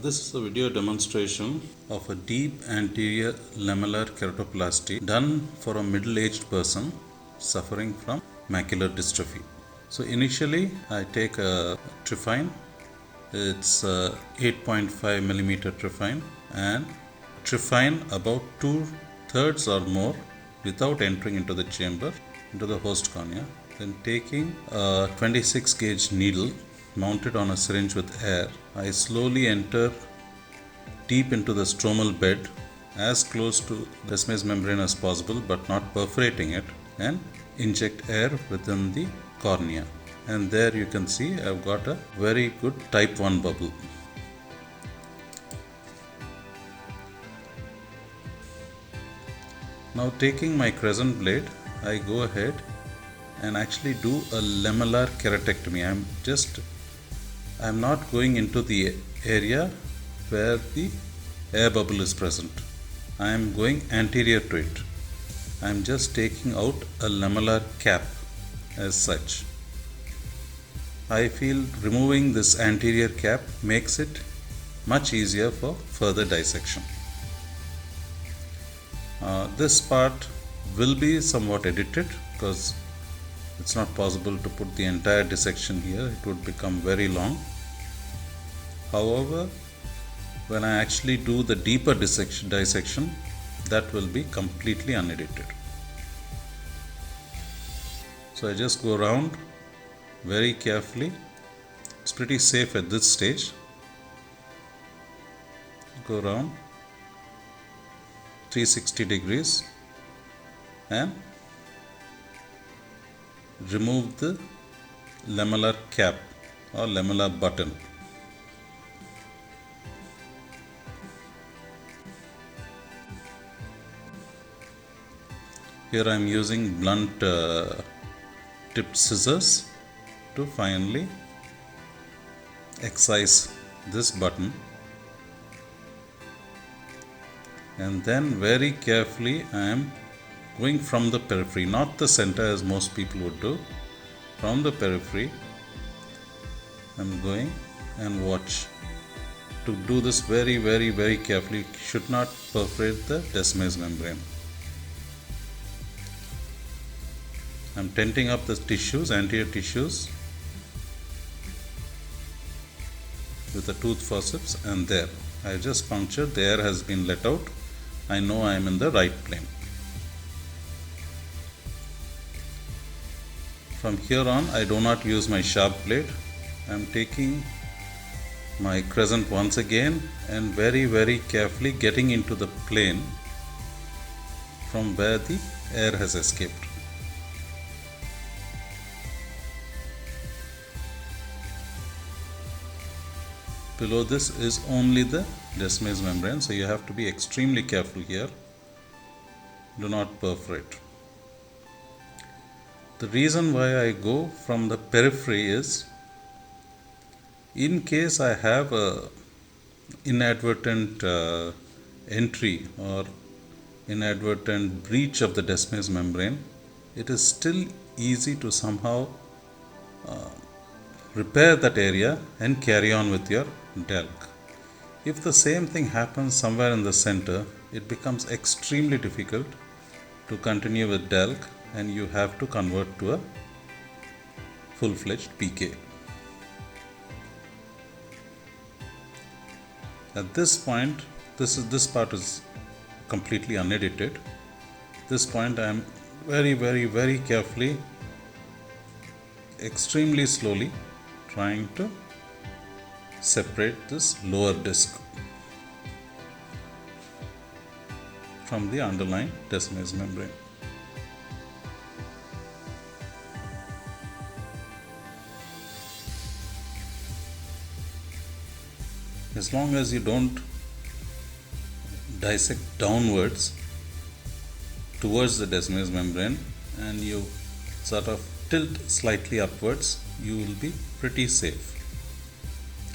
This is a video demonstration of a deep anterior lamellar keratoplasty done for a middle-aged person suffering from macular dystrophy. So initially I take a trephine. It's 8.5 millimeter trephine, and trephine about 2/3 or more without entering into the chamber, into the host cornea. Then taking a 26 gauge needle mounted on a syringe with air, I slowly enter deep into the stromal bed, as close to the descemes membrane as possible but not perforating it, and inject air within the cornea. And there you can see I've got a very good type 1 bubble. Now taking my crescent blade, I go ahead and actually do a lamellar keratectomy. I'm not going into the area where the air bubble is present. I am going anterior to it. I am just taking out a lamellar cap as such. I feel removing this anterior cap makes it much easier for further dissection. This part will be somewhat edited because it's not possible to put the entire dissection here. It would become very long. However, when I actually do the deeper dissection, that will be completely unedited. So I just go around very carefully. It's pretty safe at this stage. Go around 360 degrees and remove the lamellar cap or lamellar button. Here I am using blunt tipped scissors to finally excise this button, and then very carefully I am going from the periphery, not the center as most people would do. From the periphery I am going, and watch. To do this very carefully, should not perforate the descemes membrane. I am tenting up the tissues, anterior tissues, with a tooth forceps, and there I just punctured. The air has been let out. I know I am in the right plane. From here on, I do not use my sharp blade. I am taking my crescent once again and very carefully getting into the plane from where the air has escaped. Below this is only the descemes membrane, so you have to be extremely careful here. Do not perforate. The reason why I go from the periphery is, in case I have a inadvertent entry or inadvertent breach of the descemes membrane, it is still easy to somehow repair that area and carry on with your DALK. If the same thing happens somewhere in the center, it becomes extremely difficult to continue with DALK, and you have to convert to a full-fledged PK. At this point, this part is completely unedited. This point I am very carefully, extremely slowly trying to separate this lower disc from the underlying descemes membrane. As long as you don't dissect downwards towards the descemes membrane and you sort of tilt slightly upwards, you will be pretty safe.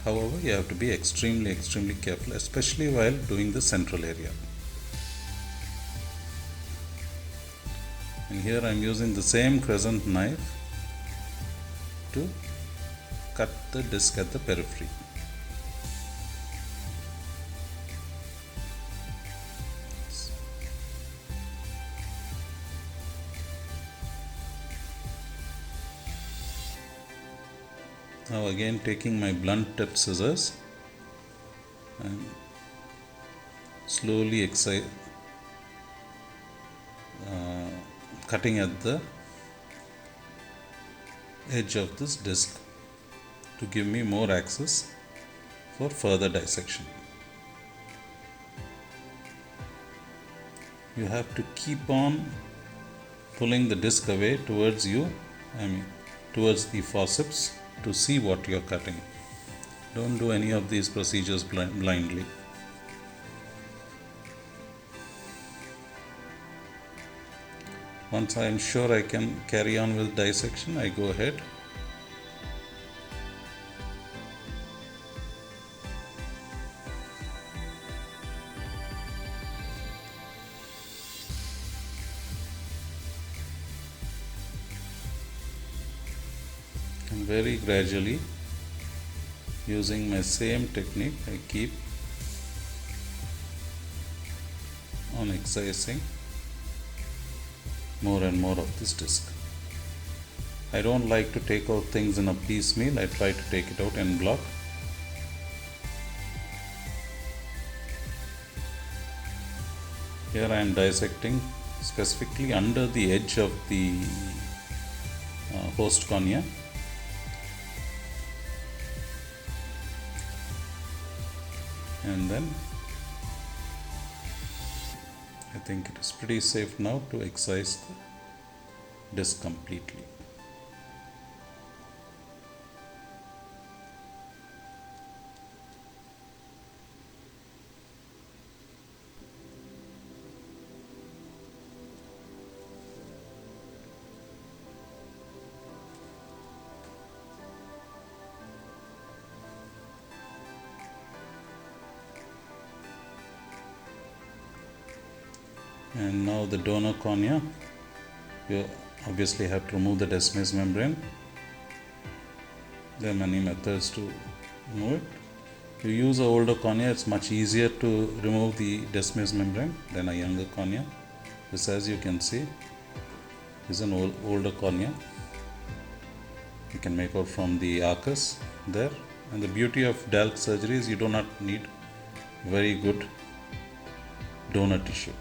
However, you have to be extremely careful, especially while doing the central area. And here I am using the same crescent knife to cut the disc at the periphery. Now again taking my blunt tip scissors and slowly cutting at the edge of this disc to give me more access for further dissection. You have to keep on pulling the disc away towards you, towards the forceps, to see what you are cutting. Don't do any of these procedures blindly. Once I am sure I can carry on with dissection, I go ahead. And very gradually, using my same technique, I keep on excising more and more of this disc. I don't like to take out things in a piecemeal. I try to take it out en bloc. Here I am dissecting specifically under the edge of the host cornea. And then I think it is pretty safe now to excise the disc completely. And now the donor cornea, you obviously have to remove the Descemet's membrane. There are many methods to remove it. If you use an older cornea, it's much easier to remove the Descemet's membrane than a younger cornea. This, as you can see, is an older cornea. You can make out from the arcus there. And the beauty of DALK surgery is you do not need very good donor tissue.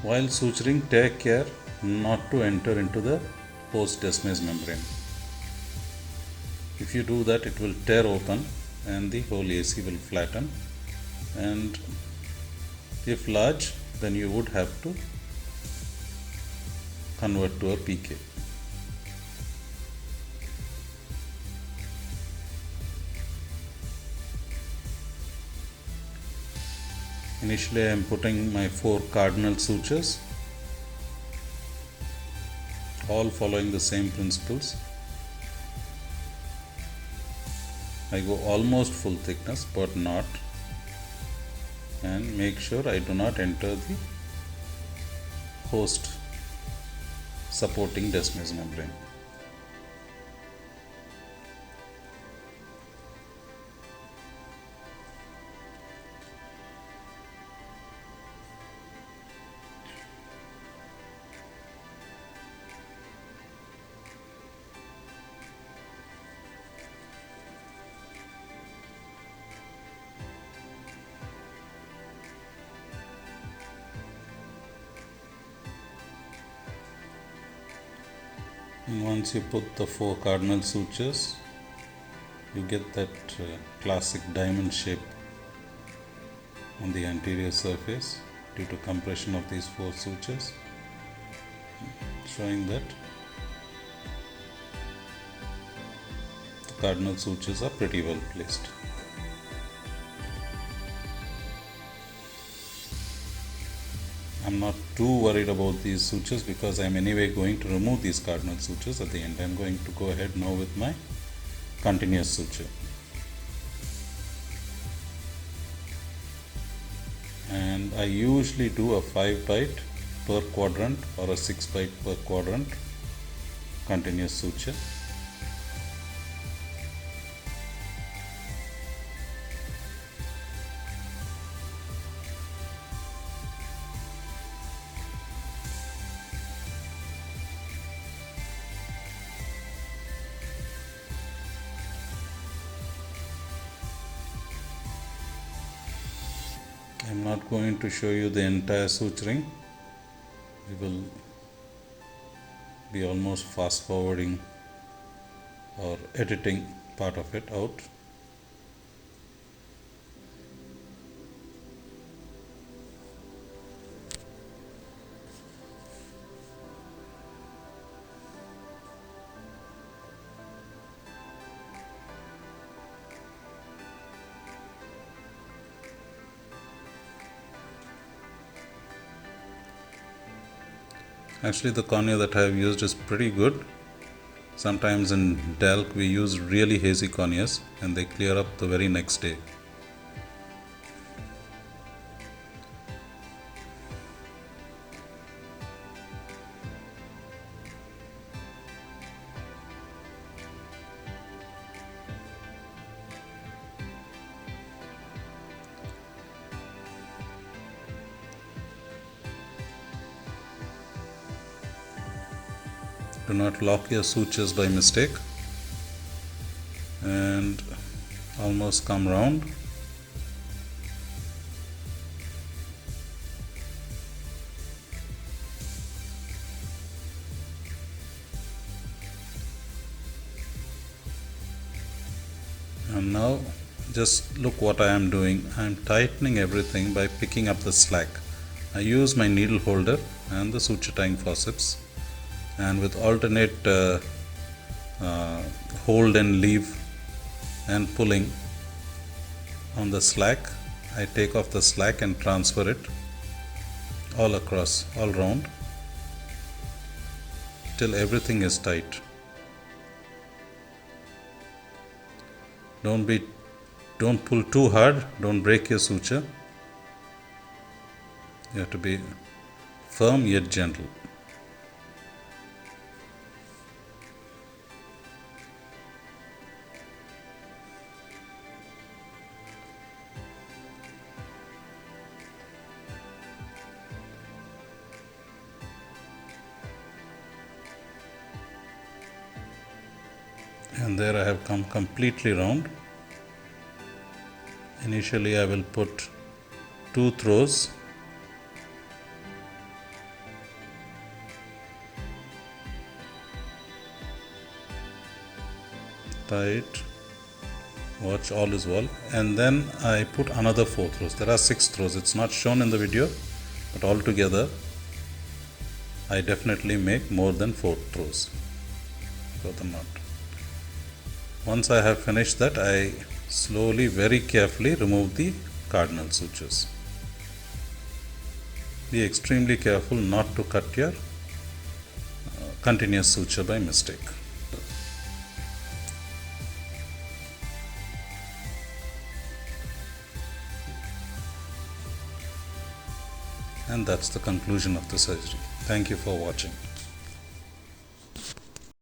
While suturing, take care not to enter into the post-Descemet's membrane. If you do that, it will tear open and the whole AC will flatten. And if large, then you would have to convert to a PK. Initially, I am putting my 4 cardinal sutures, all following the same principles. I go almost full thickness, but not, and make sure I do not enter the host supporting Descemet's membrane. And once you put the 4 cardinal sutures, you get that classic diamond shape on the anterior surface due to compression of these 4 sutures, showing that the cardinal sutures are pretty well placed. I'm not too worried about these sutures because I'm anyway going to remove these cardinal sutures at the end. I'm going to go ahead now with my continuous suture. And I usually do a 5 bite per quadrant or a 6 bite per quadrant continuous suture. I'm not going to show you the entire suturing. We will be almost fast forwarding or editing part of it out. Actually, the cornea that I have used is pretty good. Sometimes in DALK we use really hazy corneas and they clear up the very next day. Do not lock your sutures by mistake, and almost come round. And now just look what I am doing. I am tightening everything by picking up the slack. I use my needle holder and the suture tying forceps, and with alternate hold and leave and pulling on the slack, I take off the slack and transfer it all across, all round, till everything is tight. Don't pull too hard, don't break your suture. You have to be firm yet gentle. And there I have come completely round. Initially I will put 2 throws, tight, watch, all is well, and then I put another 4 throws. There are 6 throws. It's not shown in the video, but altogether I definitely make more than 4 throws for the knot. Once I have finished that, I slowly, very carefully remove the cardinal sutures. Be extremely careful not to cut your continuous suture by mistake. And that's the conclusion of the surgery. Thank you for watching.